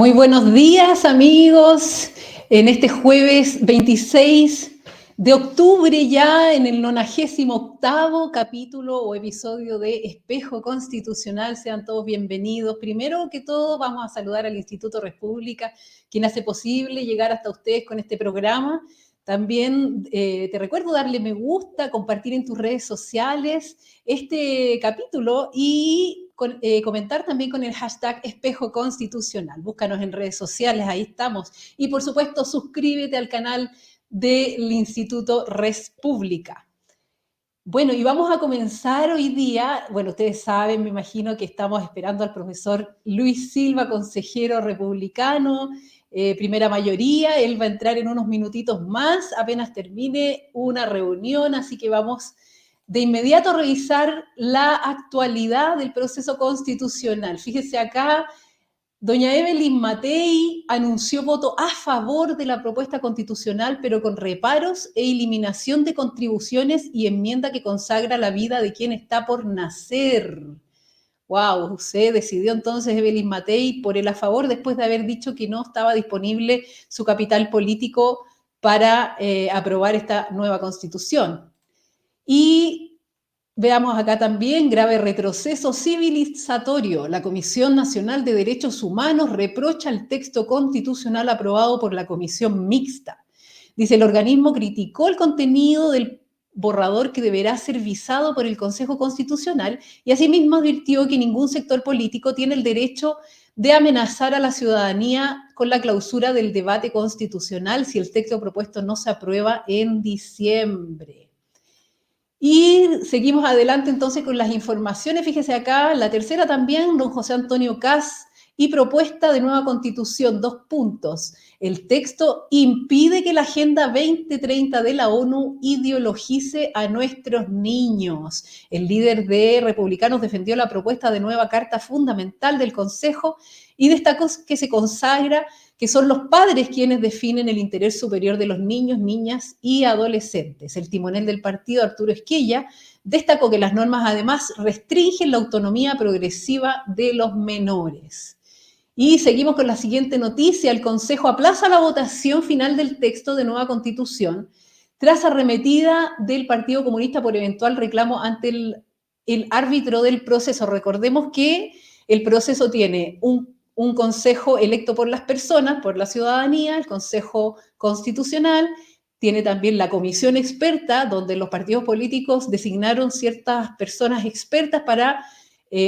Muy buenos días, amigos, en este jueves 26 de octubre, ya en el 98º capítulo o episodio de Espejo Constitucional. Sean todos bienvenidos. Primero que todo, vamos a saludar al Instituto República, quien hace posible llegar hasta ustedes con este programa. También te recuerdo darle me gusta, compartir en tus redes sociales este capítulo y comentar también con el hashtag Espejo Constitucional. Búscanos en redes sociales, ahí estamos. Y por supuesto, suscríbete al canal del Instituto República. Bueno, y vamos a comenzar hoy día. Bueno, ustedes saben, me imagino que estamos esperando al profesor Luis Silva, consejero republicano, primera mayoría. Él va a entrar en unos minutitos más, apenas termine una reunión, así que vamos de inmediato a revisar la actualidad del proceso constitucional. Fíjese acá, doña Evelyn Matei anunció voto a favor de la propuesta constitucional, pero con reparos e eliminación de contribuciones y enmienda que consagra la vida de quien está por nacer. Wow, se decidió entonces Evelyn Matei por el a favor después de haber dicho que no estaba disponible su capital político para aprobar esta nueva constitución. Y veamos acá también, grave retroceso civilizatorio. La Comisión Nacional de Derechos Humanos reprocha el texto constitucional aprobado por la Comisión Mixta. Dice, el organismo criticó el contenido del borrador que deberá ser visado por el Consejo Constitucional y asimismo advirtió que ningún sector político tiene el derecho de amenazar a la ciudadanía con la clausura del debate constitucional si el texto propuesto no se aprueba en diciembre. Y seguimos adelante entonces con las informaciones. Fíjese acá, la tercera también, don José Antonio Kast y propuesta de nueva constitución, 2 puntos. El texto impide que la Agenda 2030 de la ONU ideologice a nuestros niños. El líder de Republicanos defendió la propuesta de nueva Carta Fundamental del Consejo y destacó que se consagra que son los padres quienes definen el interés superior de los niños, niñas y adolescentes. El timonel del partido, Arturo Esquella, destacó que las normas además restringen la autonomía progresiva de los menores. Y seguimos con la siguiente noticia. El Consejo aplaza la votación final del texto de nueva Constitución tras arremetida del Partido Comunista por eventual reclamo ante el árbitro del proceso. Recordemos que el proceso tiene un consejo electo por las personas, por la ciudadanía, el Consejo Constitucional, tiene también la comisión experta, donde los partidos políticos designaron ciertas personas expertas para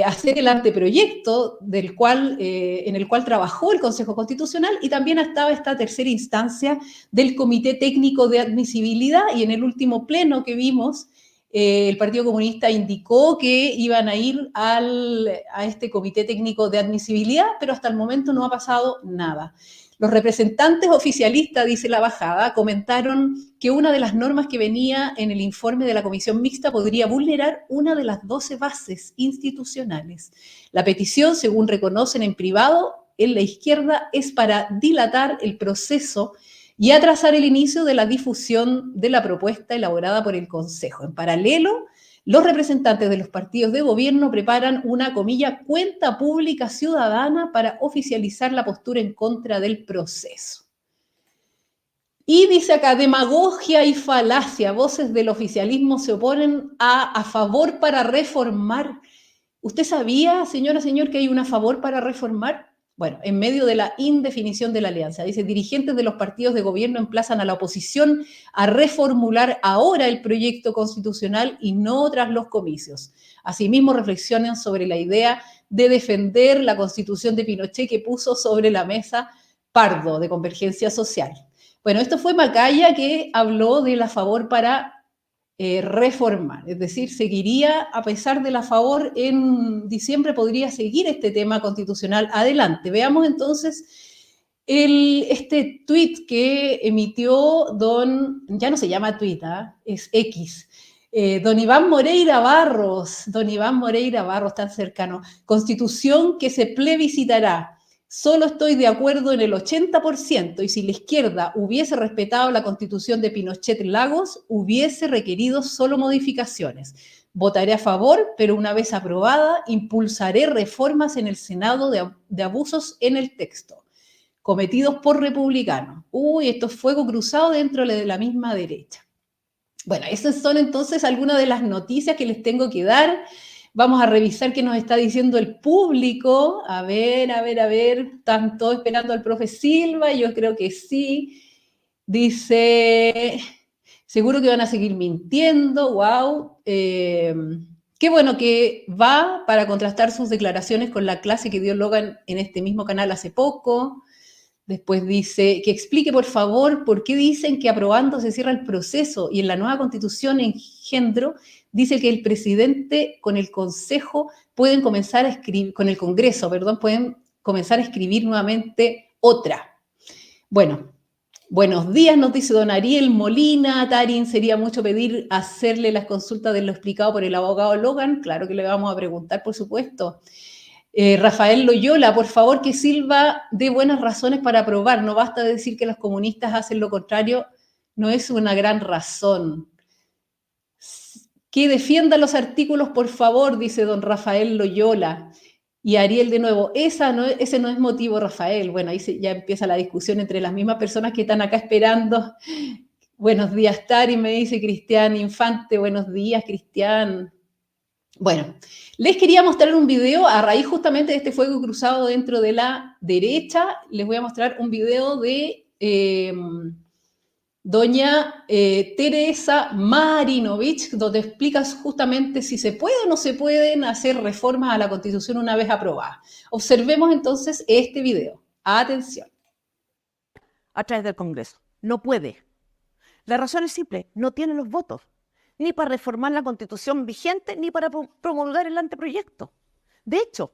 hacer el anteproyecto en el cual trabajó el Consejo Constitucional, y también estaba esta tercera instancia del Comité Técnico de Admisibilidad, y en el último pleno que vimos, el Partido Comunista indicó que iban a ir a este Comité Técnico de Admisibilidad, pero hasta el momento no ha pasado nada. Los representantes oficialistas, dice la bajada, comentaron que una de las normas que venía en el informe de la Comisión Mixta podría vulnerar una de las 12 bases institucionales. La petición, según reconocen en privado, en la izquierda, es para dilatar el proceso y atrasar el inicio de la difusión de la propuesta elaborada por el Consejo. En paralelo, los representantes de los partidos de gobierno preparan una, comilla, cuenta pública ciudadana para oficializar la postura en contra del proceso. Y dice acá, demagogia y falacia, voces del oficialismo se oponen a favor para reformar. ¿Usted sabía, señora, señor, que hay un a favor para reformar? Bueno, en medio de la indefinición de la alianza, dice, dirigentes de los partidos de gobierno emplazan a la oposición a reformular ahora el proyecto constitucional y no tras los comicios. Asimismo, reflexionan sobre la idea de defender la constitución de Pinochet que puso sobre la mesa Pardo, de Convergencia Social. Bueno, esto fue Macaya, que habló del a favor para reformar, es decir, seguiría, a pesar del a favor, en diciembre podría seguir este tema constitucional adelante. Veamos entonces este tuit que emitió ya no se llama tuit, es X, don Iván Moreira Barros, tan cercano, constitución que se plebiscitará. Solo estoy de acuerdo en el 80%, y si la izquierda hubiese respetado la constitución de Pinochet Lagos, hubiese requerido solo modificaciones. Votaré a favor, pero una vez aprobada, impulsaré reformas en el Senado de abusos en el texto. cometidos por republicanos. Uy, esto es fuego cruzado dentro de la misma derecha. Bueno, esas son entonces algunas de las noticias que les tengo que dar. Vamos a revisar qué nos está diciendo el público. A ver. Están todos esperando al profe Silva. Yo creo que sí. Dice, seguro que van a seguir mintiendo. Wow. Qué bueno que va para contrastar sus declaraciones con la clase que dio Logan en este mismo canal hace poco. Después dice que explique, por favor, por qué dicen que aprobando se cierra el proceso y en la nueva constitución engendro dice que el presidente con el Consejo pueden comenzar a escribir, con el Congreso, perdón, pueden comenzar a escribir nuevamente otra. Bueno, buenos días, nos dice don Ariel Molina. Tarin, sería mucho pedir hacerle las consultas de lo explicado por el abogado Logan. Claro que le vamos a preguntar, por supuesto. Rafael Loyola, por favor, que Silva dé buenas razones para aprobar. No basta decir que los comunistas hacen lo contrario, no es una gran razón. Que defienda los artículos, por favor, dice don Rafael Loyola. Y Ariel de nuevo, ese no es motivo, Rafael. Bueno, ahí ya empieza la discusión entre las mismas personas que están acá esperando. Buenos días, Tari, me dice Cristian Infante. Buenos días, Cristian. Bueno, les quería mostrar un video a raíz justamente de este fuego cruzado dentro de la derecha. Les voy a mostrar un video de doña Teresa Marinovich, donde explica justamente si se puede o no se pueden hacer reformas a la Constitución una vez aprobada. Observemos entonces este video. Atención. A través del Congreso. No puede. La razón es simple, no tiene los votos, ni para reformar la Constitución vigente, ni para promulgar el anteproyecto. De hecho,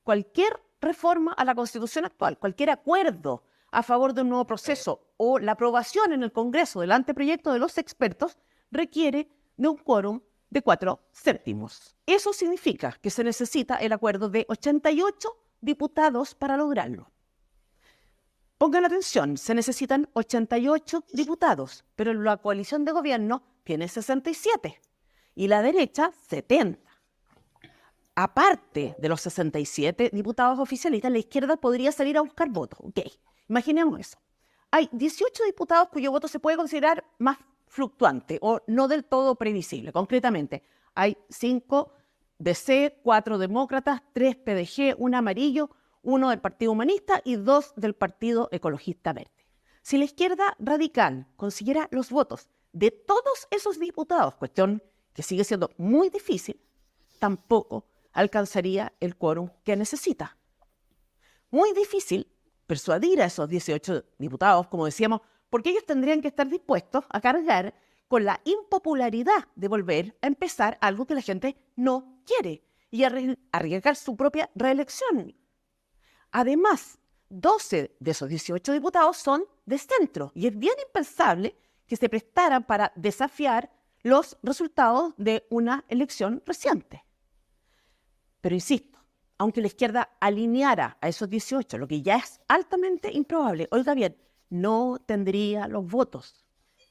cualquier reforma a la Constitución actual, cualquier acuerdo a favor de un nuevo proceso o la aprobación en el Congreso del anteproyecto de los expertos requiere de un quórum de 4/7. Eso significa que se necesita el acuerdo de 88 diputados para lograrlo. Pongan atención, se necesitan 88 diputados, pero la coalición de gobierno tiene 67 y la derecha 70. Aparte de los 67 diputados oficialistas, la izquierda podría salir a buscar votos. Ok, imaginemos eso. Hay 18 diputados cuyo voto se puede considerar más fluctuante o no del todo previsible. Concretamente, hay 5 DC, 4 demócratas, 3 PDG, 1 amarillo, 1 del Partido Humanista y 2 del Partido Ecologista Verde. Si la izquierda radical consiguiera los votos de todos esos diputados, cuestión que sigue siendo muy difícil, tampoco alcanzaría el quórum que necesita. Muy difícil persuadir a esos 18 diputados, como decíamos, porque ellos tendrían que estar dispuestos a cargar con la impopularidad de volver a empezar algo que la gente no quiere y arriesgar su propia reelección. Además, 12 de esos 18 diputados son de centro y es bien impensable que se prestaran para desafiar los resultados de una elección reciente. Pero insisto, aunque la izquierda alineara a esos 18, lo que ya es altamente improbable, oiga bien, no tendría los votos.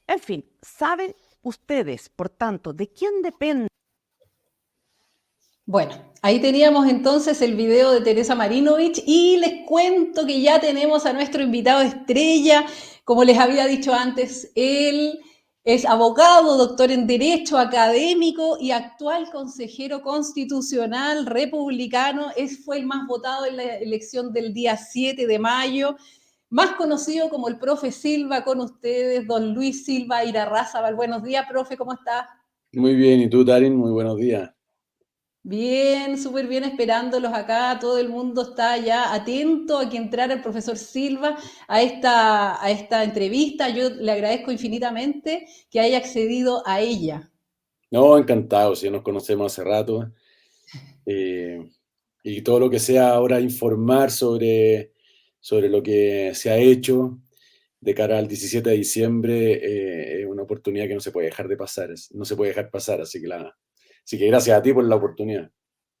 En fin, ¿saben ustedes, por tanto, de quién depende? Bueno, ahí teníamos entonces el video de Teresa Marinovich y les cuento que ya tenemos a nuestro invitado estrella. Como les había dicho antes, él es abogado, doctor en Derecho, académico y actual consejero constitucional republicano. Fue el más votado en la elección del día 7 de mayo, más conocido como el profe Silva. Con ustedes, don Luis Silva Irarrázaval. Buenos días, profe, ¿cómo está? Muy bien, ¿y tú, Tarin? Muy buenos días. Bien, súper bien esperándolos acá. Todo el mundo está ya atento a que entrara el profesor Silva a esta entrevista. Yo le agradezco infinitamente que haya accedido a ella. No, encantado, sí, nos conocemos hace rato. Y todo lo que sea ahora informar sobre lo que se ha hecho de cara al 17 de diciembre es una oportunidad que no se puede dejar de pasar, no se puede dejar pasar, así que gracias a ti por la oportunidad.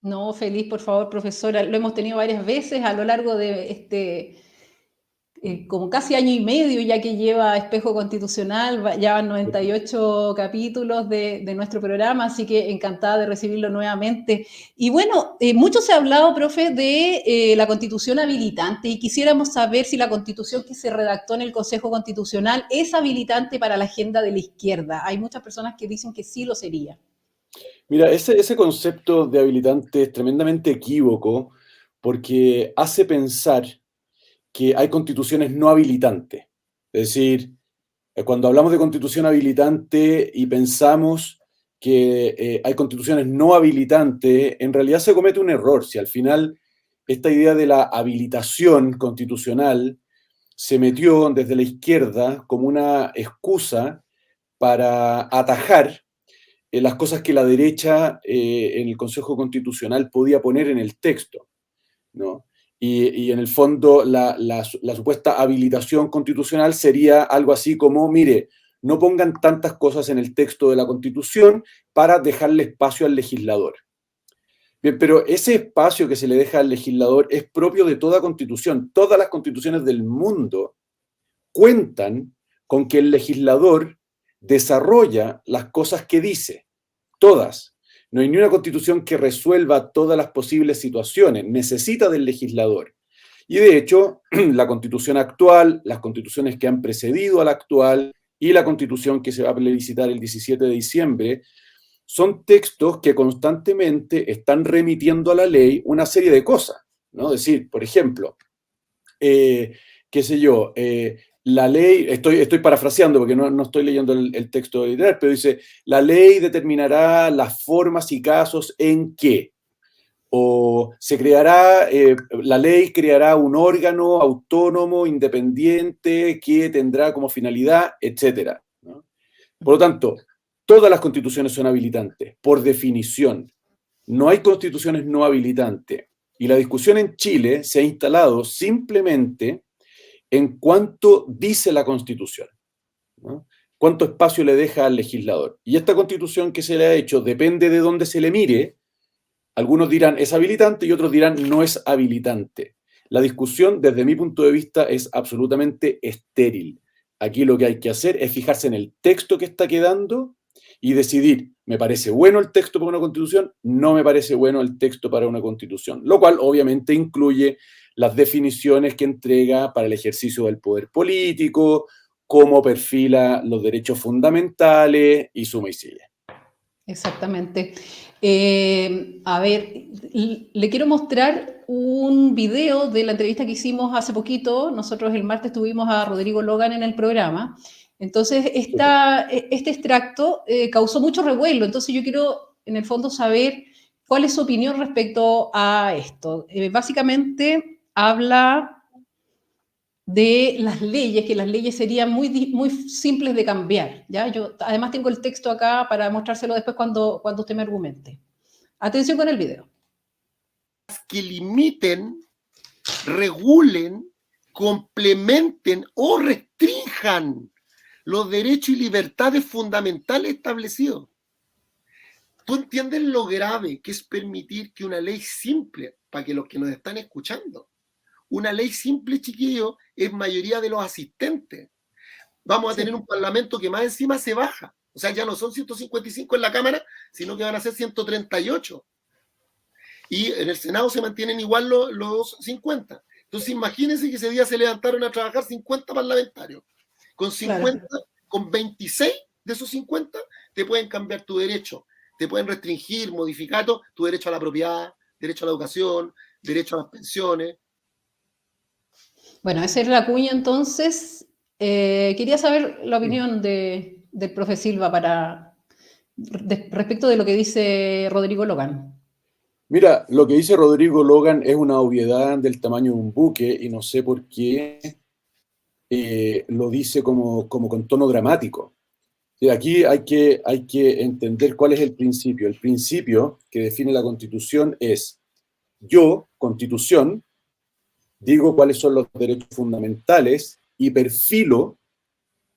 No, feliz, por favor, profesora. Lo hemos tenido varias veces a lo largo de como casi año y medio ya que lleva Espejo Constitucional, ya van 98 capítulos de nuestro programa, así que encantada de recibirlo nuevamente. Y bueno, mucho se ha hablado, profe, de la Constitución habilitante, y quisiéramos saber si la Constitución que se redactó en el Consejo Constitucional es habilitante para la agenda de la izquierda. Hay muchas personas que dicen que sí lo sería. Mira, ese concepto de habilitante es tremendamente equívoco porque hace pensar que hay constituciones no habilitantes. Es decir, cuando hablamos de constitución habilitante y pensamos que hay constituciones no habilitantes, en realidad se comete un error. Si al final esta idea de la habilitación constitucional se metió desde la izquierda como una excusa para atajar las cosas que la derecha en el Consejo Constitucional podía poner en el texto, ¿no? Y en el fondo la supuesta habilitación constitucional sería algo así como, mire, no pongan tantas cosas en el texto de la Constitución para dejarle espacio al legislador. Bien, pero ese espacio que se le deja al legislador es propio de toda constitución. Todas las constituciones del mundo cuentan con que el legislador desarrolla las cosas que dice. Todas. No hay ni una constitución que resuelva todas las posibles situaciones. Necesita del legislador. Y de hecho, la constitución actual, las constituciones que han precedido a la actual y la constitución que se va a plebiscitar el 17 de diciembre, son textos que constantemente están remitiendo a la ley una serie de cosas, ¿no? Es decir, por ejemplo, qué sé yo, la ley, estoy parafraseando porque no estoy leyendo el texto literal, pero dice, la ley determinará las formas y casos en que, o se creará, la ley creará un órgano autónomo, independiente, que tendrá como finalidad, etcétera, ¿no? Por lo tanto, todas las constituciones son habilitantes, por definición. No hay constituciones no habilitantes. Y la discusión en Chile se ha instalado simplemente en cuánto dice la Constitución, ¿no? Cuánto espacio le deja al legislador. Y esta Constitución que se le ha hecho depende de dónde se le mire. Algunos dirán es habilitante y otros dirán no es habilitante. La discusión, desde mi punto de vista, es absolutamente estéril. Aquí lo que hay que hacer es fijarse en el texto que está quedando y decidir, ¿me parece bueno el texto para una constitución? No me parece bueno el texto para una constitución. Lo cual obviamente incluye las definiciones que entrega para el ejercicio del poder político, cómo perfila los derechos fundamentales y suma y sigue. Exactamente. A ver, le quiero mostrar un video de la entrevista que hicimos hace poquito. Nosotros el martes tuvimos a Rodrigo Logan en el programa. Entonces, este extracto causó mucho revuelo. Entonces, yo quiero, en el fondo, saber cuál es su opinión respecto a esto. Básicamente, habla de las leyes, que las leyes serían muy simples de cambiar, ¿ya? Yo además tengo el texto acá para mostrárselo después cuando usted me argumente. Atención con el video. Que limiten, regulen, complementen o restrinjan los derechos y libertades fundamentales establecidos. ¿Tú entiendes lo grave que es permitir que una ley simple, para que los que nos están escuchando, una ley simple, chiquillo, es mayoría de los asistentes? Vamos a tener un parlamento que más encima se baja. O sea, ya no son 155 en la Cámara, sino que van a ser 138. Y en el Senado se mantienen igual los 50. Entonces, imagínense que ese día se levantaron a trabajar 50 parlamentarios. Con 50, claro, con 26 de esos 50, te pueden cambiar tu derecho. Te pueden restringir, modificar tu derecho a la propiedad, derecho a la educación, derecho a las pensiones. Bueno, esa es la cuña entonces. Quería saber la opinión del profe Silva respecto de lo que dice Rodrigo Logan. Mira, lo que dice Rodrigo Logan es una obviedad del tamaño de un buque y no sé por qué lo dice como con tono dramático. Y aquí hay que entender cuál es el principio. El principio que define la Constitución es: yo, Constitución, digo cuáles son los derechos fundamentales y perfilo,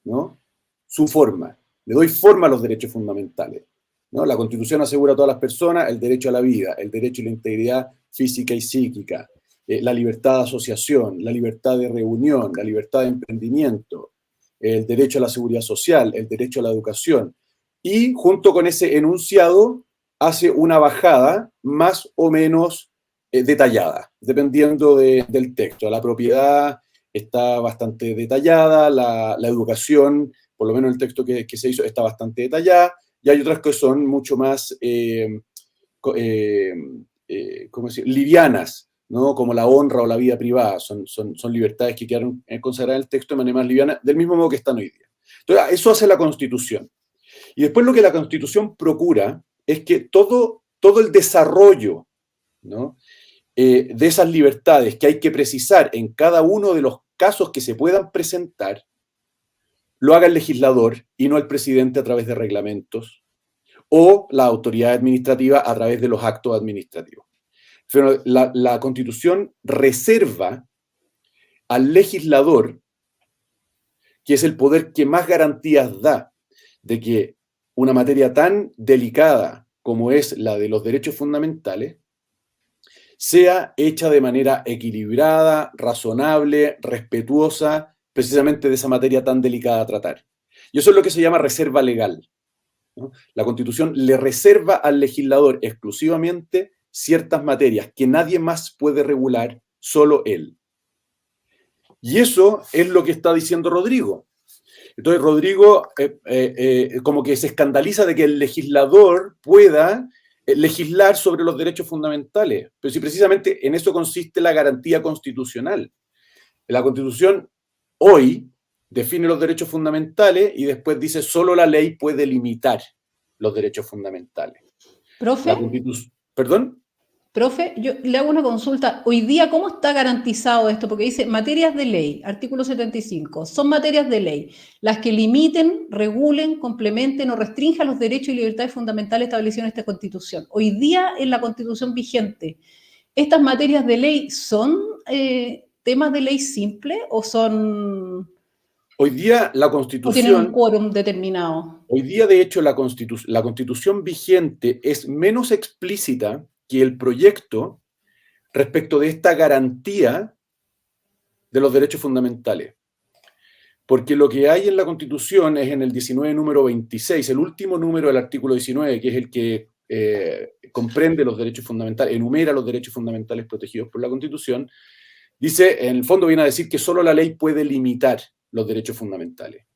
¿no?, su forma. Le doy forma a los derechos fundamentales, ¿no? La Constitución asegura a todas las personas el derecho a la vida, el derecho a la integridad física y psíquica, la libertad de asociación, la libertad de reunión, la libertad de emprendimiento, el derecho a la seguridad social, el derecho a la educación, y junto con ese enunciado hace una bajada más o menos detallada, dependiendo del texto. La propiedad está bastante detallada, la educación, por lo menos el texto que se hizo, está bastante detallada, y hay otras que son mucho más ¿cómo decir? Livianas, ¿no? Como la honra o la vida privada, son libertades que quedaron consagradas en el texto de manera más liviana, del mismo modo que están hoy día. Entonces, eso hace la Constitución. Y después lo que la Constitución procura es que todo el desarrollo, ¿no? De esas libertades que hay que precisar en cada uno de los casos que se puedan presentar, lo haga el legislador y no el presidente a través de reglamentos o la autoridad administrativa a través de los actos administrativos. Pero la Constitución reserva al legislador, que es el poder que más garantías da de que una materia tan delicada como es la de los derechos fundamentales sea hecha de manera equilibrada, razonable, respetuosa, precisamente de esa materia tan delicada a tratar. Y eso es lo que se llama reserva legal, ¿no? La Constitución le reserva al legislador exclusivamente ciertas materias que nadie más puede regular, solo él. Y eso es lo que está diciendo Rodrigo. Entonces Rodrigo como que se escandaliza de que el legislador pueda legislar sobre los derechos fundamentales, pero si precisamente en eso consiste la garantía constitucional. La Constitución hoy define los derechos fundamentales y después dice solo la ley puede limitar los derechos fundamentales. ¿Profe? ¿Perdón? Profe, yo le hago una consulta. Hoy día, ¿cómo está garantizado esto? Porque dice materias de ley, artículo 75, son materias de ley, las que limiten, regulen, complementen o restrinjan los derechos y libertades fundamentales establecidos en esta Constitución. Hoy día, en la Constitución vigente, ¿estas materias de ley son temas de ley simple o son... Hoy día la o Constitución... tienen un quórum determinado? Hoy día, de hecho, la Constitución vigente es menos explícita que el proyecto respecto de esta garantía de los derechos fundamentales. Porque lo que hay en la Constitución es en el 19, número 26, el último número del artículo 19, que es el que comprende los derechos fundamentales, enumera los derechos fundamentales protegidos por la Constitución, dice, en el fondo viene a decir que solo la ley puede limitar los derechos fundamentales.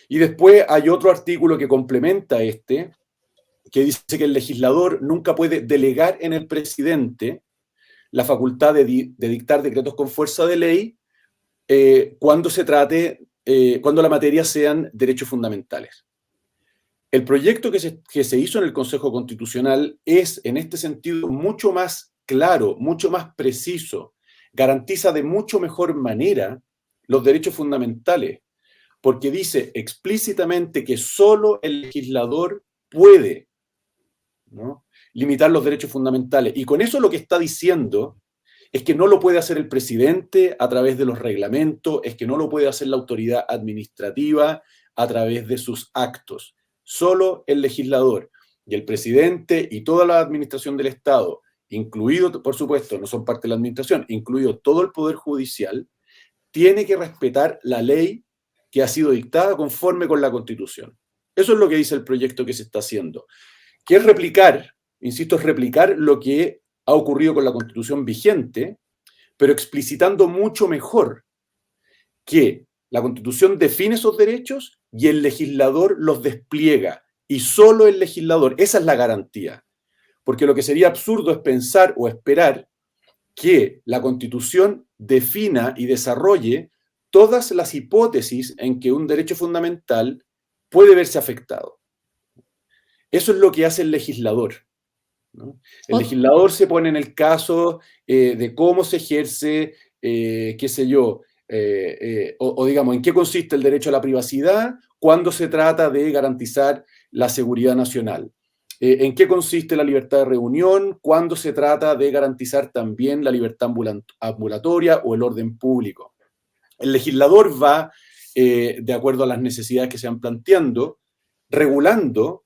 Y después hay otro artículo que complementa este, que dice que el legislador nunca puede delegar en el presidente la facultad de dictar decretos con fuerza de ley cuando cuando la materia sean derechos fundamentales. El proyecto que se hizo en el Consejo Constitucional es, en este sentido, mucho más claro, mucho más preciso, garantiza de mucho mejor manera los derechos fundamentales, porque dice explícitamente que solo el legislador puede, ¿no?, limitar los derechos fundamentales. Y con eso lo que está diciendo es que no lo puede hacer el presidente a través de los reglamentos, es que no lo puede hacer la autoridad administrativa a través de sus actos. Solo el legislador y el presidente y toda la administración del Estado, incluido, por supuesto, no son parte de la administración, incluido todo el Poder Judicial, tiene que respetar la ley que ha sido dictada conforme con la Constitución. Eso es lo que dice el proyecto que se está haciendo, que es replicar, insisto, es replicar lo que ha ocurrido con la Constitución vigente, pero explicitando mucho mejor que la Constitución define esos derechos y el legislador los despliega, y solo el legislador, esa es la garantía, porque lo que sería absurdo es pensar o esperar que la Constitución defina y desarrolle todas las hipótesis en que un derecho fundamental puede verse afectado. Eso es lo que hace el legislador, ¿no? El legislador se pone en el caso de cómo se ejerce, qué sé yo, o digamos, en qué consiste el derecho a la privacidad cuando se trata de garantizar la seguridad nacional. ¿En qué consiste la libertad de reunión cuando se trata de garantizar también la libertad ambulatoria o el orden público? El legislador va, de acuerdo a las necesidades que se van planteando, regulando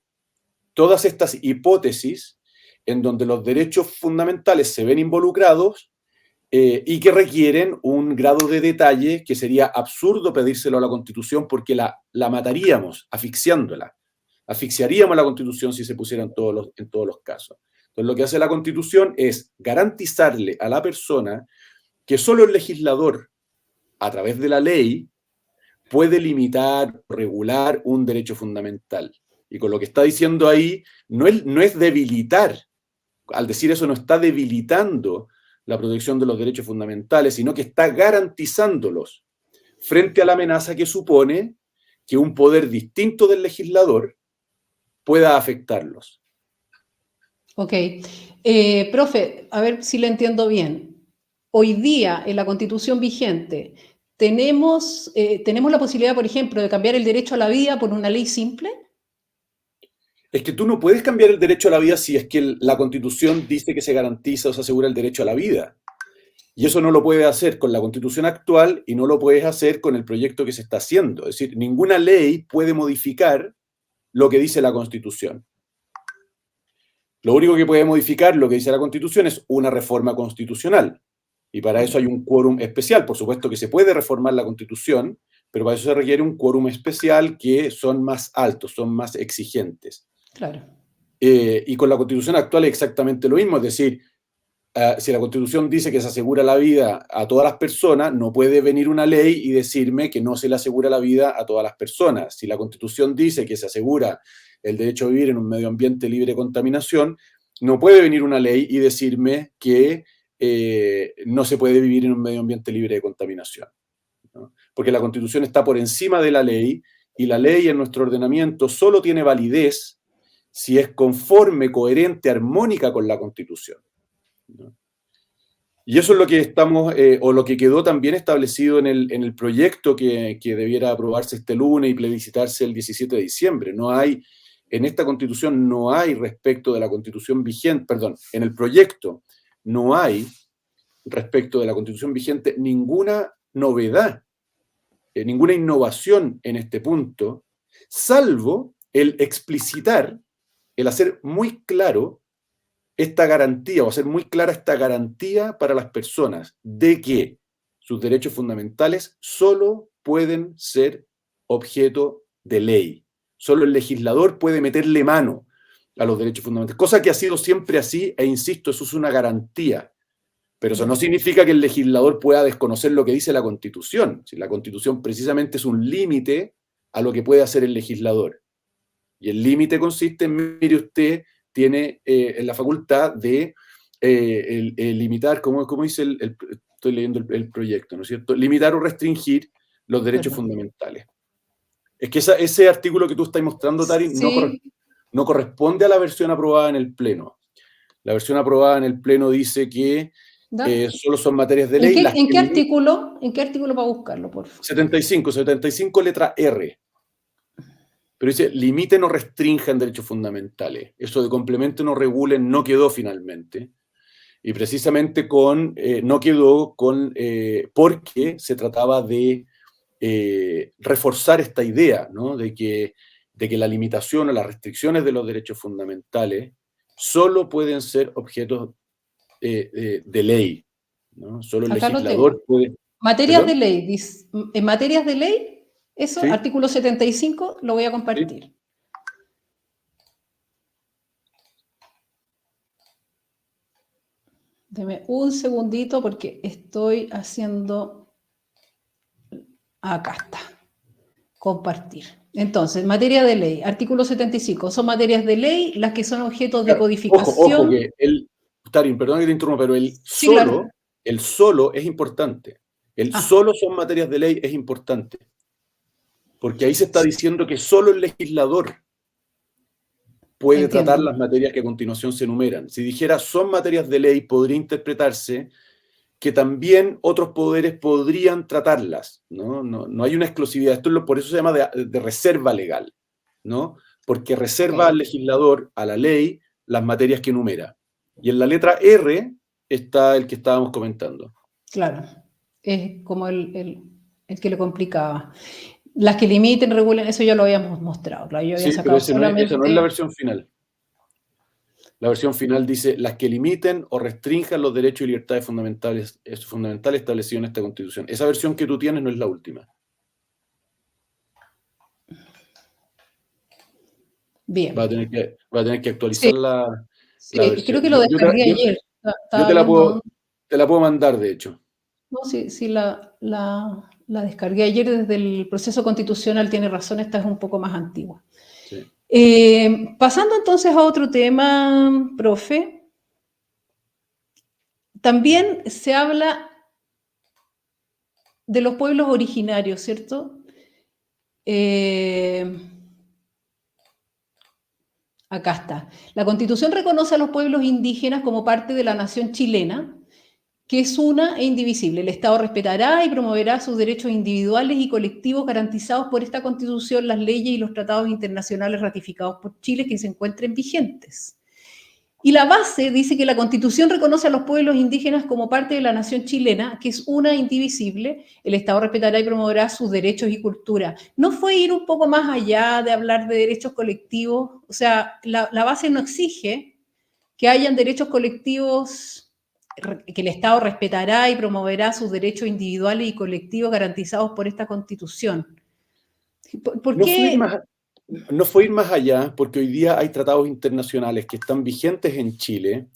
todas estas hipótesis en donde los derechos fundamentales se ven involucrados y que requieren un grado de detalle que sería absurdo pedírselo a la Constitución porque la mataríamos asfixiándola. Asfixiaríamos la Constitución si se pusiera en todos los casos. Entonces, lo que hace la Constitución es garantizarle a la persona que solo el legislador, a través de la ley, puede limitar, regular un derecho fundamental. Y con lo que está diciendo ahí, no es debilitar. Al decir eso, no está debilitando la protección de los derechos fundamentales, sino que está garantizándolos frente a la amenaza que supone que un poder distinto del legislador pueda afectarlos. Ok. Profe, a ver si le entiendo bien. Hoy día, en la Constitución vigente, ¿tenemos la posibilidad, por ejemplo, de cambiar el derecho a la vida por una ley simple? Es que tú no puedes cambiar el derecho a la vida si es que la Constitución dice que se garantiza o se asegura el derecho a la vida. Y eso no lo puedes hacer con la Constitución actual y no lo puedes hacer con el proyecto que se está haciendo. Es decir, ninguna ley puede modificar lo que dice la Constitución. Lo único que puede modificar lo que dice la Constitución es una reforma constitucional. Y para eso hay un quórum especial. Por supuesto que se puede reformar la Constitución, pero para eso se requiere un quórum especial que son más altos, son más exigentes. Claro. Y con la Constitución actual es exactamente lo mismo. Es decir, si la Constitución dice que se asegura la vida a todas las personas, no puede venir una ley y decirme que no se le asegura la vida a todas las personas. Si la Constitución dice que se asegura el derecho a vivir en un medio ambiente libre de contaminación, no puede venir una ley y decirme que no se puede vivir en un medio ambiente libre de contaminación, ¿no? Porque la Constitución está por encima de la ley y la ley en nuestro ordenamiento solo tiene validez si es conforme, coherente, armónica con la Constitución, ¿no? Y eso es lo que estamos, o lo que quedó también establecido en el proyecto que debiera aprobarse este lunes y plebiscitarse el 17 de diciembre. En esta Constitución no hay respecto de la Constitución vigente, perdón, en el proyecto no hay respecto de la Constitución vigente ninguna novedad, ninguna innovación en este punto, salvo el explicitar, el hacer muy claro esta garantía, o hacer muy clara esta garantía para las personas de que sus derechos fundamentales solo pueden ser objeto de ley. Solo el legislador puede meterle mano a los derechos fundamentales, cosa que ha sido siempre así, e insisto, eso es una garantía. Pero eso no significa que el legislador pueda desconocer lo que dice la Constitución. Si la Constitución precisamente es un límite a lo que puede hacer el legislador. Y el límite consiste en, mire usted, tiene la facultad de limitar, como dice estoy leyendo el proyecto, ¿no es cierto? Limitar o restringir los derechos fundamentales. Es que ese artículo que tú estás mostrando, Tari, Sí. no corresponde a la versión aprobada en el Pleno. La versión aprobada en el Pleno dice que solo son materias de ley. ¿En qué artículo? ¿En qué artículo para buscarlo, por favor? 75 letra R. Pero dice, limiten o restrinjan derechos fundamentales. Eso de complementen o regulen no quedó finalmente. Y precisamente no quedó porque se trataba de reforzar esta idea, ¿no? de que la limitación o las restricciones de los derechos fundamentales solo pueden ser objetos de ley, ¿no? Solo el Acá lo legislador puede... Materias ¿Perdón? de ley. En materias de ley, eso, ¿Sí? artículo 75, lo voy a compartir. ¿Sí? Deme un segundito porque estoy haciendo... Acá está. Compartir. Entonces, materia de ley, artículo 75, son materias de ley las que son objetos de codificación. Ojo que Tarín, perdón que te interrumpa, pero Sí, claro. el solo es importante. Solo son materias de ley es importante. Porque ahí se está diciendo que solo el legislador puede tratar las materias que a continuación se enumeran. Si dijera son materias de ley, podría interpretarse que también otros poderes podrían tratarlas, ¿no? No hay una exclusividad. Por eso se llama de reserva legal, ¿no? Porque reserva al legislador, a la ley, las materias que enumera. Y en la letra R está el que estábamos comentando. Claro, es como el que le complicaba. Las que limiten, regulen, eso ya lo habíamos mostrado. Claro, yo había Sí, pero sacado esa no es la versión final. La versión final dice, las que limiten o restrinjan los derechos y libertades fundamentales establecidos en esta Constitución. Esa versión que tú tienes no es la última. Bien. Va a tener que actualizar Sí, la sí, versión. creo que lo descargué ayer. Yo Estaba te la viendo. puedo mandar, de hecho. No, sí, sí, la descargué ayer desde el proceso constitucional, tiene razón, esta es un poco más antigua. Sí. Pasando entonces a otro tema, profe, también se habla de los pueblos originarios, ¿cierto? Acá está. La Constitución reconoce a los pueblos indígenas como parte de la nación chilena, que es una e indivisible. El Estado respetará y promoverá sus derechos individuales y colectivos garantizados por esta Constitución, las leyes y los tratados internacionales ratificados por Chile que se encuentren vigentes. Y la base dice que la Constitución reconoce a los pueblos indígenas como parte de la nación chilena, que es una e indivisible. El Estado respetará y promoverá sus derechos y cultura. ¿No fue ir un poco más allá de hablar de derechos colectivos? O sea, la base no exige que hayan derechos colectivos, que el Estado respetará y promoverá sus derechos individuales y colectivos garantizados por esta Constitución. ¿Por qué? No fue ir más allá, porque hoy día hay tratados internacionales que están vigentes en Chile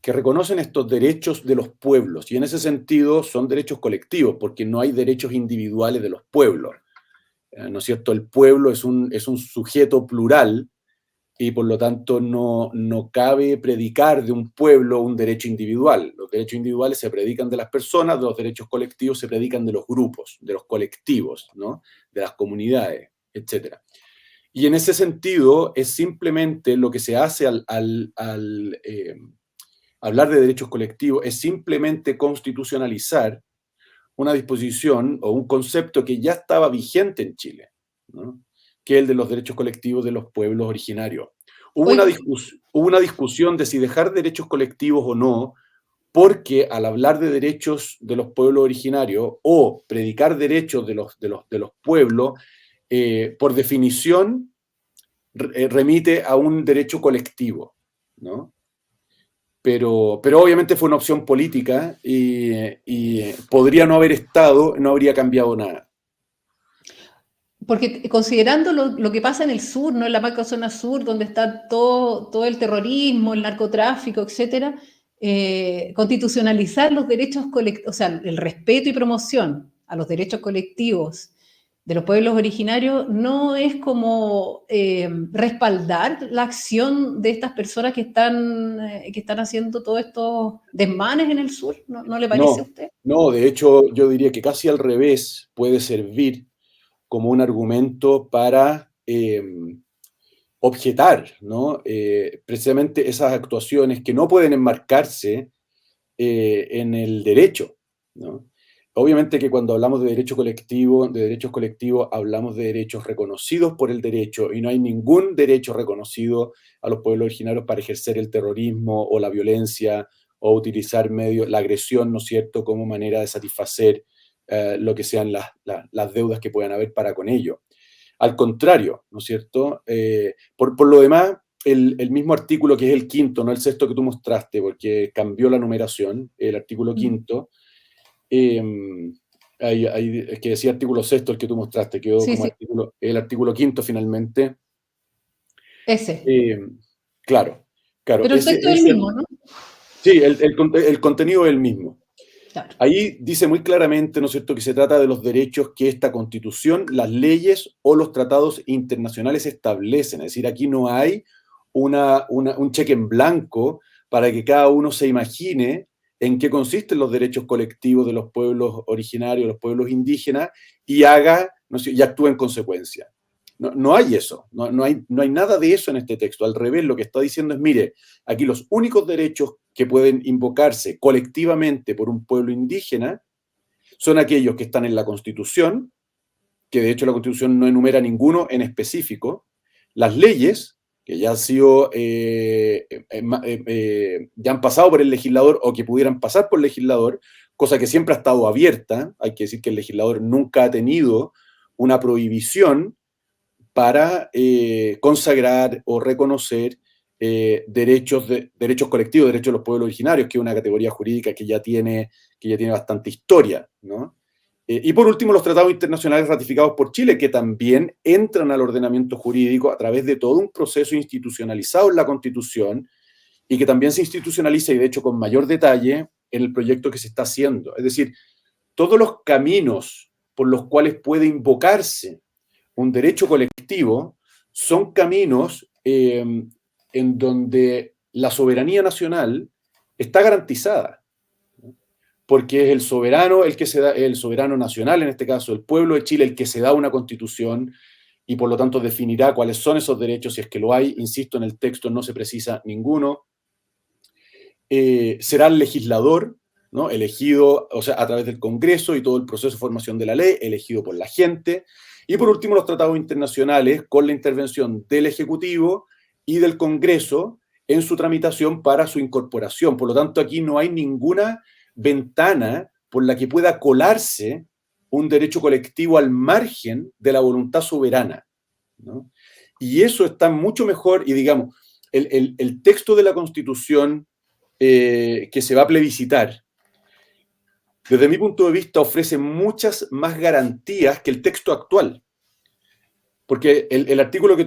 que reconocen estos derechos de los pueblos, y en ese sentido son derechos colectivos, porque no hay derechos individuales de los pueblos. ¿No es cierto? El pueblo es un sujeto plural, y por lo tanto no cabe predicar de un pueblo un derecho individual. Los derechos individuales se predican de las personas, los derechos colectivos se predican de los grupos, de los colectivos, ¿no? De las comunidades, etc. Y en ese sentido es simplemente lo que se hace al hablar de derechos colectivos, es simplemente constitucionalizar una disposición o un concepto que ya estaba vigente en Chile, ¿no? Que es el de los derechos colectivos de los pueblos originarios. Hubo una discusión de si dejar derechos colectivos o no, porque al hablar de derechos de los pueblos originarios o predicar derechos de los pueblos, por definición remite a un derecho colectivo, ¿no? Pero obviamente fue una opción política y podría no haber estado, no habría cambiado nada. Porque considerando lo que pasa en el sur, ¿no? En la macrozona sur, donde está todo el terrorismo, el narcotráfico, etcétera, constitucionalizar los derechos colectivos, o sea, el respeto y promoción a los derechos colectivos de los pueblos originarios no es como respaldar la acción de estas personas que están haciendo todos estos desmanes en el sur, ¿no le parece a usted? No, de hecho yo diría que casi al revés puede servir como un argumento para objetar, ¿no? Precisamente esas actuaciones que no pueden enmarcarse en el derecho, ¿no? Obviamente que cuando hablamos de derechos colectivos, hablamos de derechos reconocidos por el derecho, y no hay ningún derecho reconocido a los pueblos originarios para ejercer el terrorismo o la violencia o utilizar la agresión, ¿no es cierto?, como manera de satisfacer lo que sean las deudas que puedan haber para con ello. Al contrario, ¿no es cierto? Por lo demás, el mismo artículo, que es el quinto, no el sexto que tú mostraste, porque cambió la numeración, el artículo quinto, que decía artículo sexto, el que tú mostraste, quedó Sí, como sí. el artículo quinto finalmente. Ese. Claro. Pero el texto es el mismo, ¿no? Sí, el contenido es el mismo. Claro. Ahí dice muy claramente, ¿no es cierto?, que se trata de los derechos que esta Constitución, las leyes o los tratados internacionales establecen. Es decir, aquí no hay un cheque en blanco para que cada uno se imagine en qué consisten los derechos colectivos de los pueblos originarios, los pueblos indígenas, y y actúe en consecuencia. No hay eso, no hay nada de eso en este texto. Al revés, lo que está diciendo es, mire, aquí los únicos derechos que pueden invocarse colectivamente por un pueblo indígena son aquellos que están en la Constitución, que de hecho la Constitución no enumera ninguno en específico, las leyes, que ya han sido, ya han pasado por el legislador o que pudieran pasar por el legislador, cosa que siempre ha estado abierta. Hay que decir que el legislador nunca ha tenido una prohibición para consagrar o reconocer derechos colectivos, derechos de los pueblos originarios, que es una categoría jurídica que ya tiene bastante historia, ¿no? Y por último, los tratados internacionales ratificados por Chile, que también entran al ordenamiento jurídico a través de todo un proceso institucionalizado en la Constitución, y que también se institucionaliza, y de hecho con mayor detalle, en el proyecto que se está haciendo. Es decir, todos los caminos por los cuales puede invocarse un derecho colectivo son caminos en donde la soberanía nacional está garantizada, porque es el soberano el que se da, el soberano nacional, en este caso el pueblo de Chile, el que se da una constitución, y por lo tanto definirá cuáles son esos derechos, si es que lo hay. Insisto, en el texto no se precisa ninguno. Será el legislador, ¿no?, elegido, o sea, a través del Congreso y todo el proceso de formación de la ley, elegido por la gente. Y por último, los tratados internacionales, con la intervención del Ejecutivo y del Congreso en su tramitación para su incorporación. Por lo tanto, aquí no hay ninguna ventana por la que pueda colarse un derecho colectivo al margen de la voluntad soberana, ¿no? Y eso está mucho mejor, y digamos, el texto de la Constitución que se va a plebiscitar, desde mi punto de vista, ofrece muchas más garantías que el texto actual. Porque el artículo que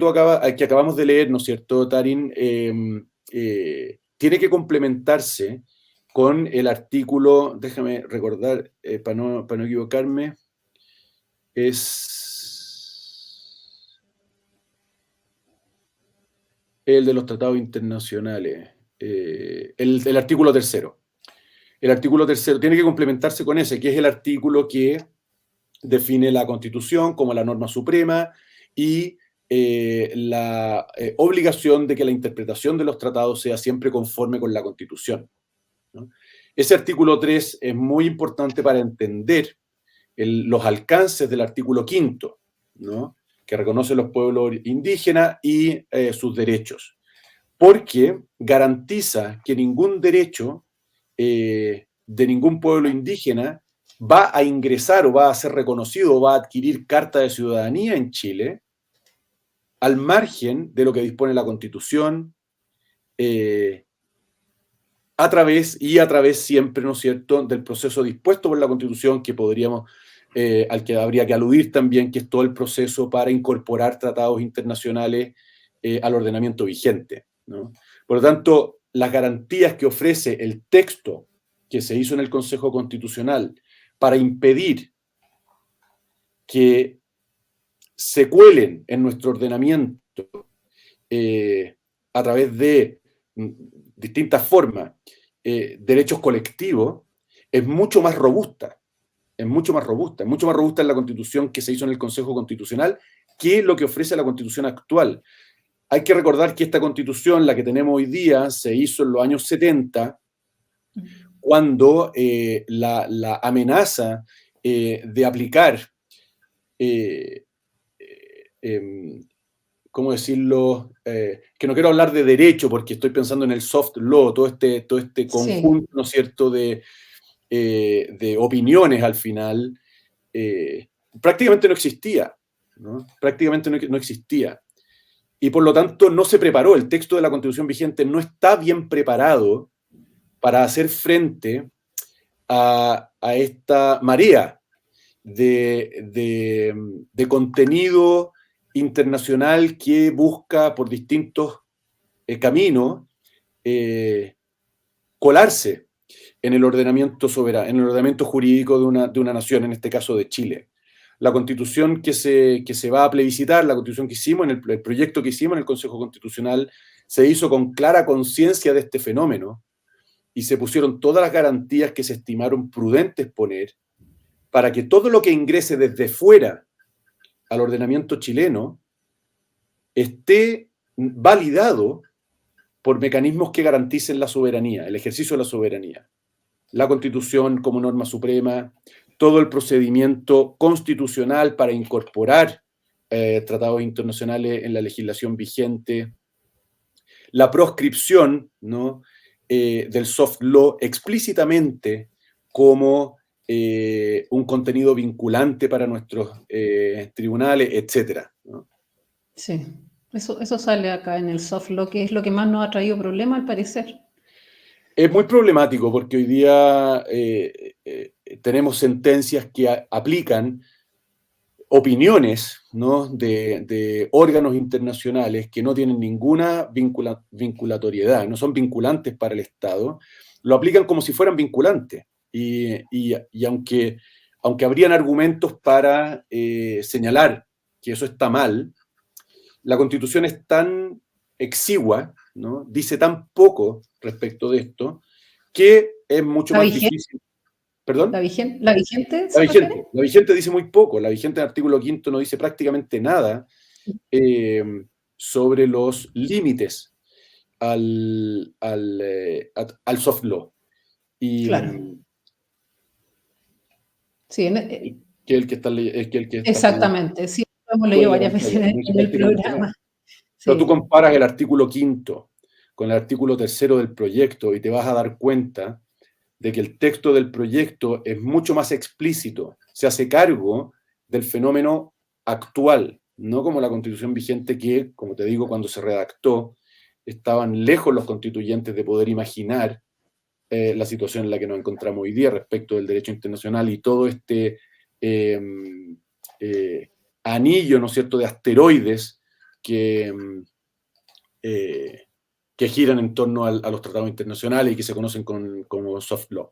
que acabamos de leer, ¿no es cierto, Tarín? Tiene que complementarse con el artículo, déjame recordar, para no equivocarme, es el de los tratados internacionales, el artículo tercero. El artículo tercero tiene que complementarse con ese, que es el artículo que define la Constitución como la norma suprema y la obligación de que la interpretación de los tratados sea siempre conforme con la Constitución, ¿no? Ese artículo 3 es muy importante para entender los alcances del artículo 5, ¿no?, que reconoce los pueblos indígenas y sus derechos, porque garantiza que ningún derecho de ningún pueblo indígena va a ingresar o va a ser reconocido o va a adquirir carta de ciudadanía en Chile al margen de lo que dispone la Constitución, a través siempre, ¿no es cierto?, del proceso dispuesto por la Constitución, que al que habría que aludir también, que es todo el proceso para incorporar tratados internacionales al ordenamiento vigente, ¿no? Por lo tanto, las garantías que ofrece el texto que se hizo en el Consejo Constitucional para impedir que se cuelen en nuestro ordenamiento a través de distintas formas derechos colectivos, es mucho más robusta. Es mucho más robusta en la Constitución que se hizo en el Consejo Constitucional que lo que ofrece la Constitución actual. Hay que recordar que esta Constitución, la que tenemos hoy día, se hizo en los años 70, cuando la amenaza de aplicar, ¿cómo decirlo? Que no quiero hablar de derecho porque estoy pensando en el soft law, todo este conjunto, sí, ¿no es cierto?, de opiniones al final, prácticamente no existía, ¿no? Prácticamente no existía. Y por lo tanto no se preparó, el texto de la Constitución vigente no está bien preparado para hacer frente a esta marea de contenido internacional que busca por distintos caminos colarse en el ordenamiento soberano, en el ordenamiento jurídico de una nación, en este caso de Chile. La Constitución que se va a plebiscitar, la Constitución que hicimos, el proyecto que hicimos en el Consejo Constitucional, se hizo con clara conciencia de este fenómeno y se pusieron todas las garantías que se estimaron prudentes poner para que todo lo que ingrese desde fuera al ordenamiento chileno esté validado por mecanismos que garanticen la soberanía, el ejercicio de la soberanía. La Constitución como norma suprema, todo el procedimiento constitucional para incorporar tratados internacionales en la legislación vigente, la proscripción, ¿no?, del soft law explícitamente como un contenido vinculante para nuestros tribunales, etc., ¿no? Sí. Eso sale acá en el soft law, que es lo que más nos ha traído problema al parecer. Es muy problemático porque hoy día tenemos sentencias que aplican opiniones, ¿no?, de órganos internacionales que no tienen ninguna vinculatoriedad, no son vinculantes para el Estado, lo aplican como si fueran vinculantes. Y aunque habrían argumentos para señalar que eso está mal, la Constitución es tan exigua, ¿no?, dice tan poco respecto de esto, que es mucho más difícil. ¿Perdón? ¿La vigente se refiere? La vigente dice muy poco. La vigente en el artículo 5 no dice prácticamente nada sobre los límites al soft law. Y, claro. Sí, que el que está exactamente, sí, lo hemos leído varias veces en el programa. No. Pero tú comparas el artículo 5 con el artículo 3 del proyecto y te vas a dar cuenta de que el texto del proyecto es mucho más explícito, se hace cargo del fenómeno actual, no como la Constitución vigente que, como te digo, cuando se redactó, estaban lejos los constituyentes de poder imaginar la situación en la que nos encontramos hoy día respecto del derecho internacional y todo este anillo, ¿no es cierto?, de asteroides que giran en torno a los tratados internacionales y que se conocen como soft law.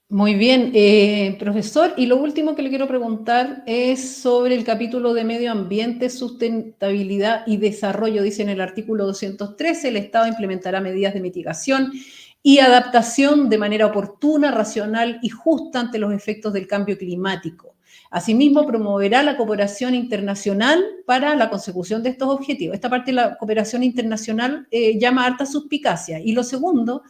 Muy bien, profesor, y lo último que le quiero preguntar es sobre el capítulo de medio ambiente, sustentabilidad y desarrollo. Dice en el artículo 213, el Estado implementará medidas de mitigación y adaptación de manera oportuna, racional y justa ante los efectos del cambio climático. Asimismo, promoverá la cooperación internacional para la consecución de estos objetivos. Esta parte de la cooperación internacional llama harta suspicacia. Y lo segundo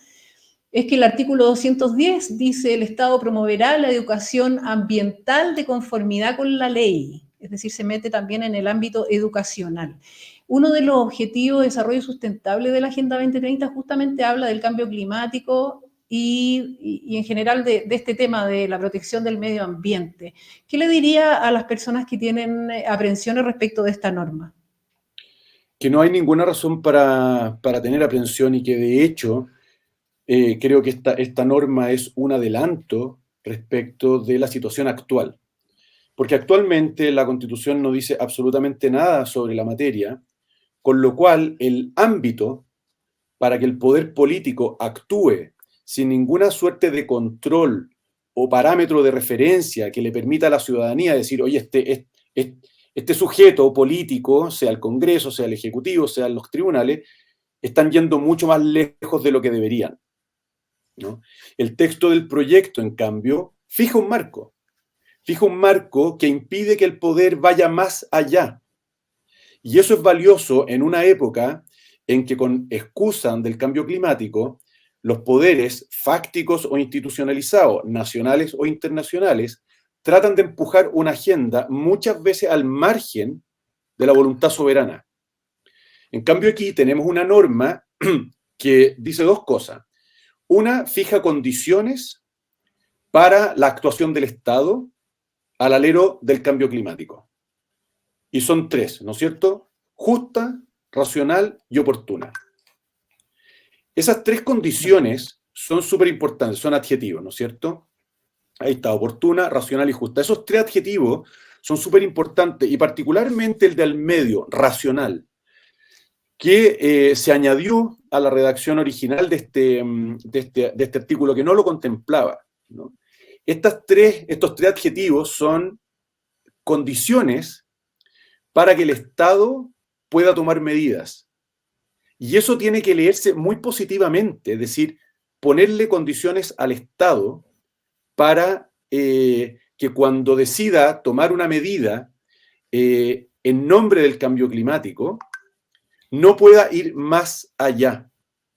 es que el artículo 210 dice el Estado promoverá la educación ambiental de conformidad con la ley, es decir, se mete también en el ámbito educacional. Uno de los objetivos de desarrollo sustentable de la Agenda 2030 justamente habla del cambio climático y en general de este tema de la protección del medio ambiente. ¿Qué le diría a las personas que tienen aprensiones respecto de esta norma? Que no hay ninguna razón para tener aprensión y que de hecho creo que esta norma es un adelanto respecto de la situación actual. Porque actualmente la Constitución no dice absolutamente nada sobre la materia, con lo cual el ámbito para que el poder político actúe sin ninguna suerte de control o parámetro de referencia que le permita a la ciudadanía decir, oye, este sujeto político, sea el Congreso, sea el Ejecutivo, sean los tribunales, están yendo mucho más lejos de lo que deberían, ¿no? El texto del proyecto, en cambio, fija un marco que impide que el poder vaya más allá. Y eso es valioso en una época en que, con excusa del cambio climático, los poderes fácticos o institucionalizados, nacionales o internacionales, tratan de empujar una agenda muchas veces al margen de la voluntad soberana. En cambio, aquí tenemos una norma que dice dos cosas. Una, fija condiciones para la actuación del Estado al alero del cambio climático. Y son tres, ¿no es cierto? Justa, racional y oportuna. Esas tres condiciones son súper importantes, son adjetivos, ¿no es cierto? Ahí está, oportuna, racional y justa. Esos tres adjetivos son súper importantes y particularmente el del medio, racional, que se añadió a la redacción original de este artículo que no lo contemplaba, ¿no? Estos tres adjetivos son condiciones para que el Estado pueda tomar medidas. Y eso tiene que leerse muy positivamente, es decir, ponerle condiciones al Estado para que cuando decida tomar una medida en nombre del cambio climático, no pueda ir más allá,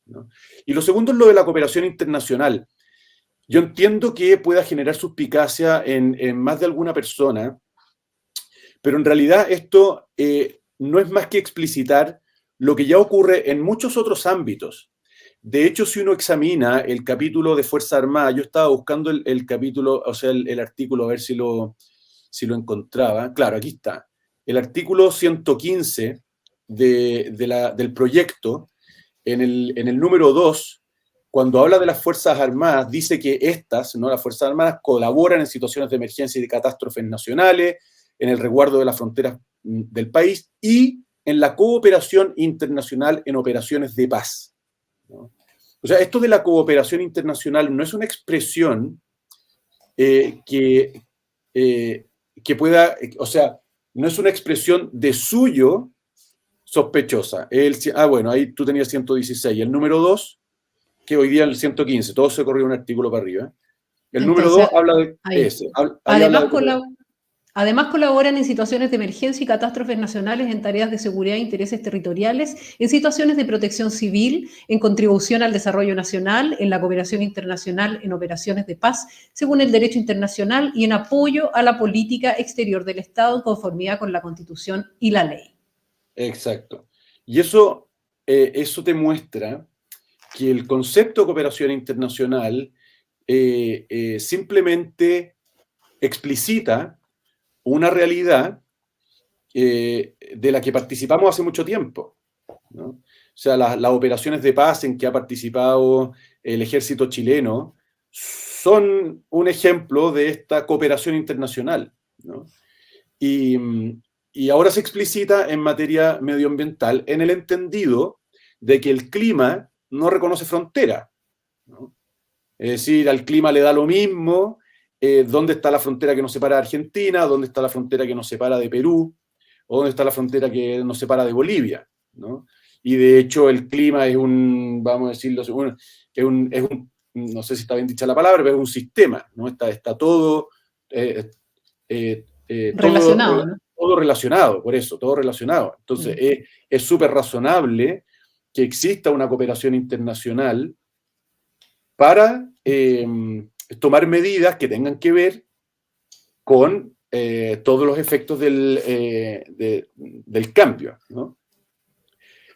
¿no? Y lo segundo es lo de la cooperación internacional. Yo entiendo que pueda generar suspicacia en más de alguna persona, pero en realidad esto no es más que explicitar lo que ya ocurre en muchos otros ámbitos. De hecho, si uno examina el capítulo de Fuerza Armada, yo estaba buscando el capítulo, o sea, el artículo, a ver si lo encontraba. Claro, aquí está. El artículo 115 del proyecto, en el número 2, cuando habla de las Fuerzas Armadas, dice que estas, ¿no?, las Fuerzas Armadas colaboran en situaciones de emergencia y de catástrofes nacionales, en el resguardo de las fronteras del país y en la cooperación internacional en operaciones de paz, ¿no? O sea, esto de la cooperación internacional no es una expresión que pueda, o sea, no es una expresión de suyo sospechosa. Bueno, ahí tú tenías 116. El número 2, que hoy día el 115, todo se corrió un artículo para arriba. El número Entonces, 2 habla de ahí. ese. Ahí habla Además, colaboran en situaciones de emergencia y catástrofes nacionales, en tareas de seguridad e intereses territoriales, en situaciones de protección civil, en contribución al desarrollo nacional, en la cooperación internacional, en operaciones de paz, según el derecho internacional, y en apoyo a la política exterior del Estado en conformidad con la Constitución y la ley. Exacto. Y eso te muestra que el concepto de cooperación internacional simplemente explicita una realidad de la que participamos hace mucho tiempo, ¿no? O sea, las operaciones de paz en que ha participado el ejército chileno son un ejemplo de esta cooperación internacional, ¿no? Y ahora se explicita en materia medioambiental en el entendido de que el clima no reconoce frontera, ¿no? Es decir, al clima le da lo mismo dónde está la frontera que nos separa de Argentina, dónde está la frontera que nos separa de Perú, o dónde está la frontera que nos separa de Bolivia, ¿no? Y de hecho el clima es vamos a decirlo, no sé si está bien dicha la palabra, pero es un sistema, ¿no? Está todo, Relacionado, ¿no? todo relacionado, por eso, todo relacionado. Entonces es súper razonable que exista una cooperación internacional para tomar medidas que tengan que ver con todos los efectos del cambio, ¿no?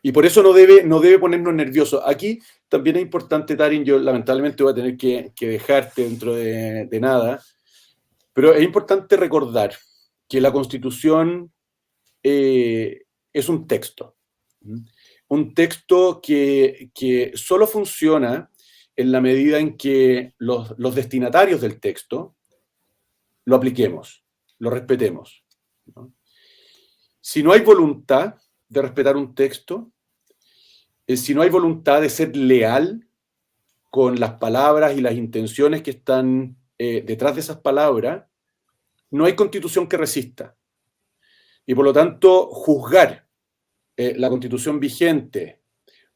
Y por eso no debe ponernos nerviosos. Aquí también es importante, Tarin, yo lamentablemente voy a tener que dejarte dentro de nada, pero es importante recordar que la Constitución es un texto. Un texto que solo funciona en la medida en que los destinatarios del texto lo apliquemos, lo respetemos, ¿no? Si no hay voluntad de respetar un texto, si no hay voluntad de ser leal con las palabras y las intenciones que están detrás de esas palabras, no hay constitución que resista. Y por lo tanto, juzgar la constitución vigente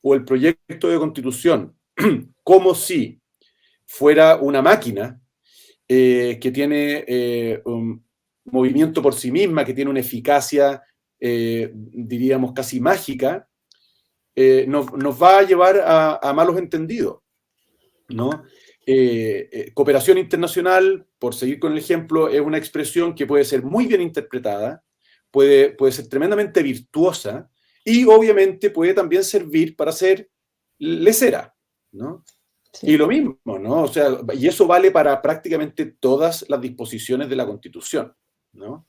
o el proyecto de constitución como si fuera una máquina que tiene un movimiento por sí misma, que tiene una eficacia, diríamos, casi mágica, nos va a llevar a malos entendidos, ¿no? Cooperación internacional, por seguir con el ejemplo, es una expresión que puede ser muy bien interpretada, puede ser tremendamente virtuosa y obviamente puede también servir para ser lecera, ¿no? Sí. Y lo mismo, ¿no? O sea, y eso vale para prácticamente todas las disposiciones de la Constitución, ¿no?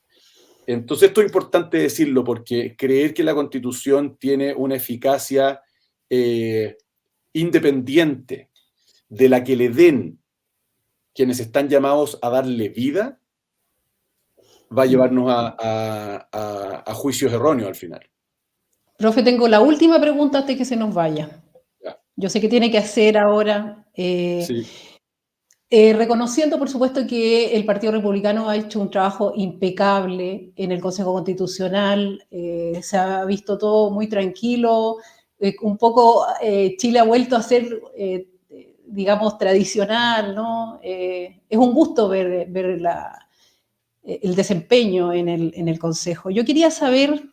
Entonces esto es importante decirlo porque creer que la Constitución tiene una eficacia independiente de la que le den quienes están llamados a darle vida, va a llevarnos a juicios erróneos al final. Profe, tengo la última pregunta antes que se nos vaya. Ya. Yo sé que tiene que hacer ahora. Sí. Reconociendo, por supuesto, que el Partido Republicano ha hecho un trabajo impecable en el Consejo Constitucional, se ha visto todo muy tranquilo, un poco Chile ha vuelto a ser, digamos, tradicional, ¿no? Es un gusto ver el desempeño en el Consejo. Yo quería saber,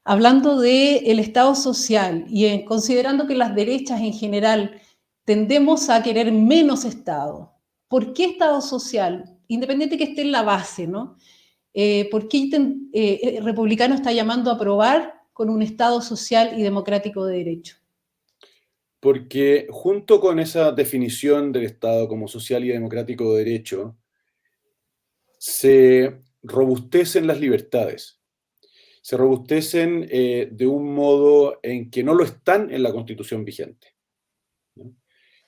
hablando del Estado social y considerando que las derechas en general tendemos a querer menos Estado, ¿por qué Estado social? Independiente que esté en la base, ¿no? ¿Por qué el republicano está llamando a aprobar con un Estado social y democrático de derecho? Porque junto con esa definición del Estado como social y democrático de derecho, se robustecen las libertades, se robustecen de un modo en que no lo están en la Constitución vigente, ¿no?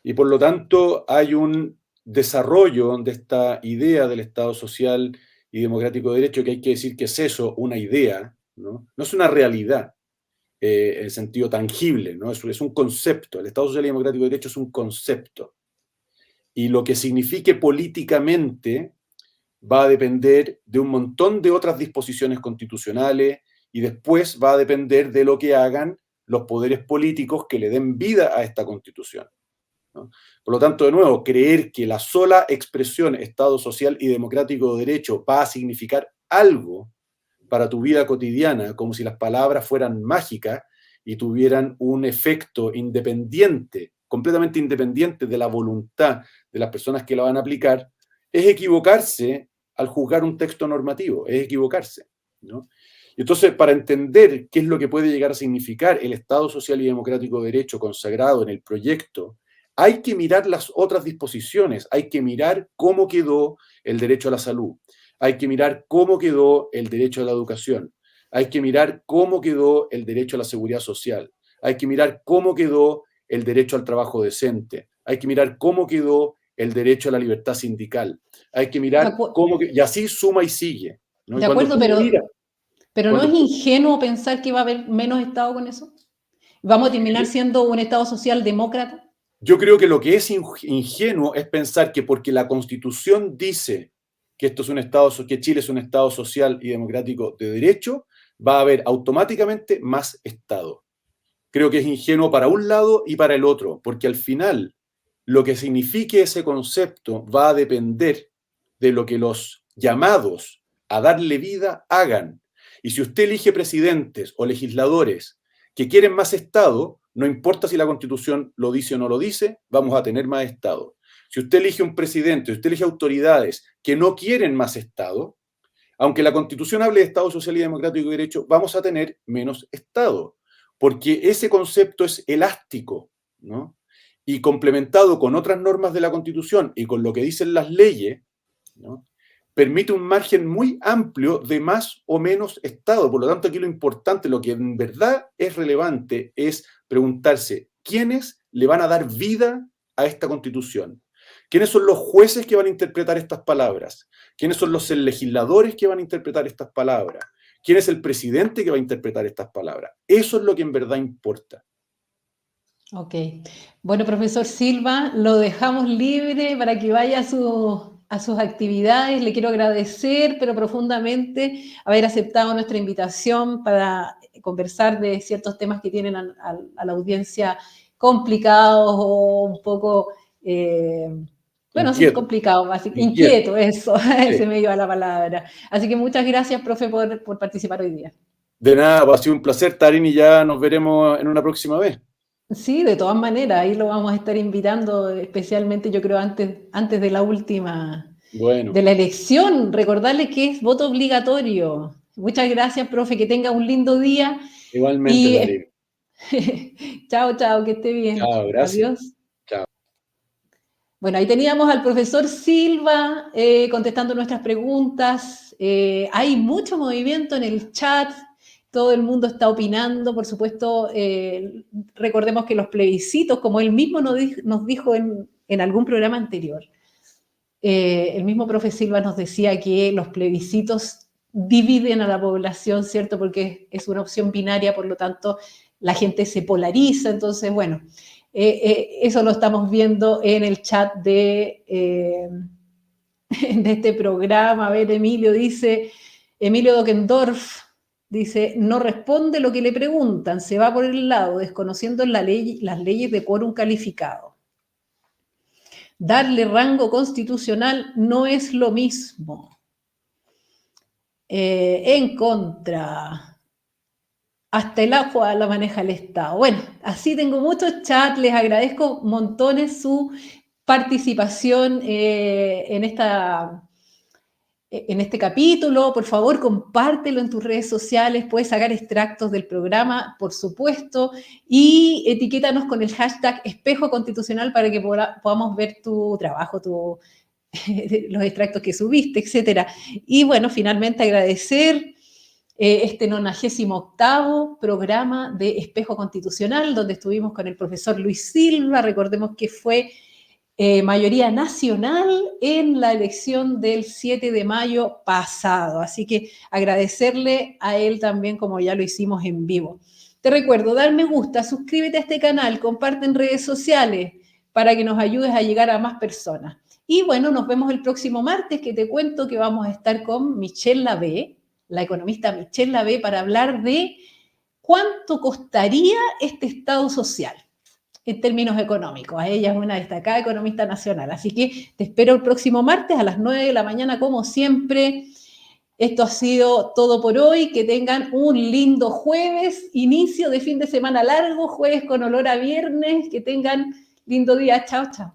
Y por lo tanto hay un desarrollo de esta idea del Estado social y democrático de derecho, que hay que decir que es eso, una idea, ¿no? No es una realidad en el sentido tangible, ¿no? Es un concepto. El Estado social y democrático de derecho es un concepto. Y lo que signifique políticamente va a depender de un montón de otras disposiciones constitucionales y después va a depender de lo que hagan los poderes políticos que le den vida a esta Constitución, ¿no? Por lo tanto, de nuevo, creer que la sola expresión Estado social y democrático de derecho va a significar algo para tu vida cotidiana, como si las palabras fueran mágicas y tuvieran un efecto independiente, completamente independiente de la voluntad de las personas que la van a aplicar, es equivocarse al juzgar un texto normativo, es equivocarse, ¿no? Y entonces, para entender qué es lo que puede llegar a significar el Estado social y democrático de derecho consagrado en el proyecto, hay que mirar las otras disposiciones, hay que mirar cómo quedó el derecho a la salud, hay que mirar cómo quedó el derecho a la educación, hay que mirar cómo quedó el derecho a la seguridad social, hay que mirar cómo quedó el derecho al trabajo decente, hay que mirar cómo quedó el derecho a la libertad sindical, hay que mirar y así suma y sigue, ¿no? Y de acuerdo, pero ¿no es cuando, ingenuo pensar que va a haber menos Estado con eso? ¿Vamos a terminar siendo un Estado social demócrata? yo creo que lo que es ingenuo es pensar que porque la Constitución dice que esto es un Estado, que Chile es un Estado social y democrático de derecho, va a haber automáticamente más Estado. Creo que es ingenuo para un lado y para el otro, porque al final lo que signifique ese concepto va a depender de lo que los llamados a darle vida hagan. Y si usted elige presidentes o legisladores que quieren más Estado, no importa si la Constitución lo dice o no lo dice, vamos a tener más Estado. Si usted elige un presidente, si usted elige autoridades que no quieren más Estado, aunque la Constitución hable de Estado social y democrático y derecho, vamos a tener menos Estado, porque ese concepto es elástico, ¿no? Y complementado con otras normas de la Constitución y con lo que dicen las leyes, ¿no? Permite un margen muy amplio de más o menos Estado. Por lo tanto, aquí lo importante, lo que en verdad es relevante, es preguntarse quiénes le van a dar vida a esta Constitución. ¿Quiénes son los jueces que van a interpretar estas palabras? ¿Quiénes son los legisladores que van a interpretar estas palabras? ¿Quién es el presidente que va a interpretar estas palabras? Eso es lo que en verdad importa. Ok. Bueno, profesor Silva, lo dejamos libre para que vaya a sus actividades. Le quiero agradecer, pero profundamente, haber aceptado nuestra invitación para conversar de ciertos temas que tienen a la audiencia complicados o un poco... bueno, sí, complicado, inquieto, eso, sí. Se me iba la palabra. Así que muchas gracias, profe, por participar hoy día. De nada, ha sido un placer, Tarín, y ya nos veremos en una próxima vez. Sí, de todas maneras, ahí lo vamos a estar invitando, especialmente yo creo antes de la última, de la elección. Recordarles que es voto obligatorio. Muchas gracias, profe, que tenga un lindo día. Igualmente, Tarín. Chao, que esté bien. Chao, gracias. Adiós. Chao. Bueno, ahí teníamos al profesor Silva contestando nuestras preguntas. Hay mucho movimiento en el chat, todo el mundo está opinando, por supuesto. Recordemos que los plebiscitos, como él mismo nos dijo en algún programa anterior, el mismo profe Silva nos decía que los plebiscitos dividen a la población, ¿cierto? Porque es una opción binaria, por lo tanto, la gente se polariza. Entonces, bueno, eso lo estamos viendo en el chat de este programa. A ver, Emilio Dockendorf dice, no responde lo que le preguntan, se va por el lado, desconociendo las leyes de quórum calificado. Darle rango constitucional no es lo mismo. En contra, hasta el agua la maneja el Estado. Bueno, así tengo muchos chats, les agradezco montones su participación en este capítulo. Por favor, compártelo en tus redes sociales, puedes sacar extractos del programa, por supuesto, y etiquétanos con el hashtag Espejo Constitucional para que podamos ver tu trabajo, los extractos que subiste, etc. Y bueno, finalmente agradecer este 98º programa de Espejo Constitucional, donde estuvimos con el profesor Luis Silva. Recordemos que fue mayoría nacional en la elección del 7 de mayo pasado. Así que agradecerle a él también, como ya lo hicimos en vivo. Te recuerdo, dar me gusta, suscríbete a este canal, comparte en redes sociales para que nos ayudes a llegar a más personas. Y bueno, nos vemos el próximo martes, que te cuento que vamos a estar con Michelle Labé, la economista Michelle Labé, para hablar de cuánto costaría este Estado social en términos económicos. Ella es una destacada economista nacional. Así que te espero el próximo martes a las 9 de la mañana, como siempre. Esto ha sido todo por hoy. Que tengan un lindo jueves, inicio de fin de semana largo, jueves con olor a viernes. Que tengan lindo día. Chao, chao.